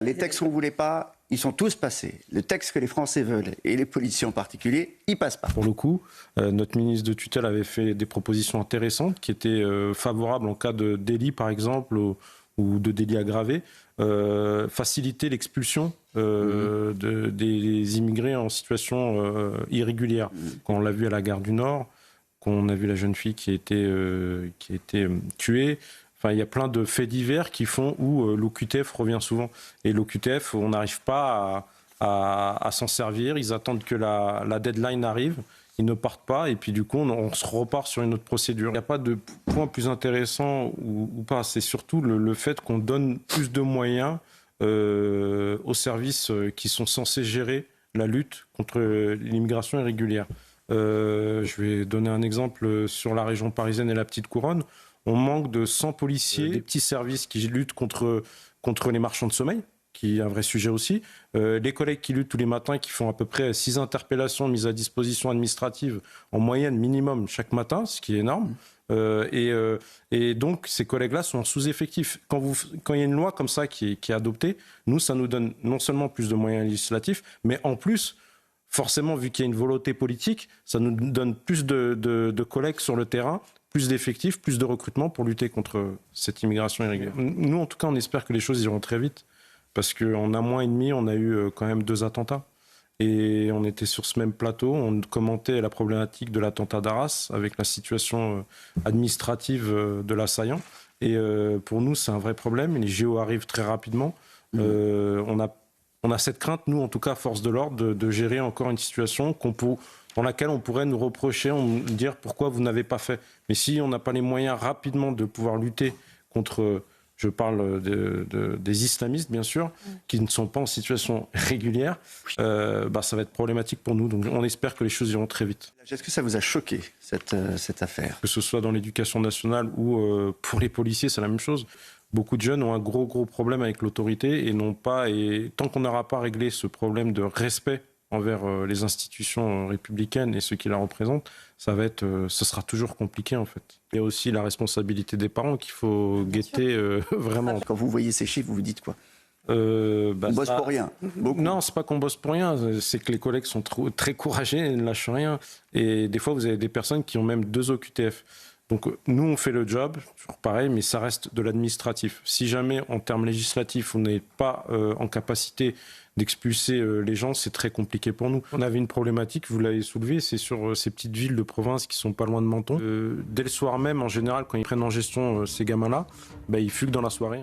les textes qu'on ne voulait pas, ils sont tous passés. Le texte que les Français veulent, et les policiers en particulier, ils passent pas. Pour le coup, notre ministre de tutelle avait fait des propositions intéressantes qui étaient favorables en cas de délit, par exemple, ou de délit aggravé. Faciliter l'expulsion des immigrés en situation irrégulière. Quand on l'a vu à la gare du Nord, quand on a vu la jeune fille qui a été tuée. Enfin, il y a plein de faits divers qui font où l'OQTF revient souvent. Et l'OQTF, on n'arrive pas à s'en servir. Ils attendent que la deadline arrive. Ils ne partent pas. Et puis, du coup, on se repart sur une autre procédure. Il n'y a pas de point plus intéressant ou pas. C'est surtout le fait qu'on donne plus de moyens aux services qui sont censés gérer la lutte contre l'immigration irrégulière. Je vais donner un exemple sur la région parisienne et la Petite Couronne. On manque de 100 policiers, des petits services qui luttent contre les marchands de sommeil, qui est un vrai sujet aussi. Les collègues qui luttent tous les matins, qui font à peu près 6 interpellations mises à disposition administrative en moyenne minimum chaque matin, ce qui est énorme. Et donc ces collègues-là sont en sous-effectif. Quand il y a une loi comme ça qui est adoptée, nous, ça nous donne non seulement plus de moyens législatifs, mais en plus, forcément, vu qu'il y a une volonté politique, ça nous donne plus de collègues sur le terrain, plus d'effectifs, plus de recrutement pour lutter contre cette immigration irrégulière. Nous, en tout cas, on espère que les choses iront très vite, parce qu'en un mois et demi, on a eu quand même 2 attentats. Et on était sur ce même plateau, on commentait la problématique de l'attentat d'Arras avec la situation administrative de l'assaillant. Et pour nous, c'est un vrai problème. Les JO arrivent très rapidement. On a cette crainte, nous, en tout cas, force de l'ordre, de gérer encore une situation dans laquelle on pourrait nous reprocher, dire pourquoi vous n'avez pas fait. Mais si on n'a pas les moyens rapidement de pouvoir lutter contre, je parle des islamistes bien sûr, qui ne sont pas en situation régulière, ça va être problématique pour nous. Donc on espère que les choses iront très vite. Est-ce que ça vous a choqué, cette affaire ? Que ce soit dans l'éducation nationale ou pour les policiers, c'est la même chose. Beaucoup de jeunes ont un gros problème avec l'autorité et tant qu'on n'aura pas réglé ce problème de respect envers les institutions républicaines et ceux qui la représentent, ce sera toujours compliqué en fait. Il y a aussi la responsabilité des parents qu'il faut guetter vraiment. Quand vous voyez ces chiffres, vous vous dites quoi ? On bosse pour rien. Beaucoup. Non, c'est pas qu'on bosse pour rien, c'est que les collègues sont très courageux et ne lâchent rien. Et des fois, vous avez des personnes qui ont même 2 OQTF. Donc nous, on fait le job, toujours pareil, mais ça reste de l'administratif. Si jamais, en termes législatifs, on n'est pas en capacité d'expulser les gens, c'est très compliqué pour nous. On avait une problématique, vous l'avez soulevé, c'est sur ces petites villes de province qui sont pas loin de Menton. Dès le soir même, en général, quand ils prennent en gestion ces gamins-là, ils fuguent dans la soirée.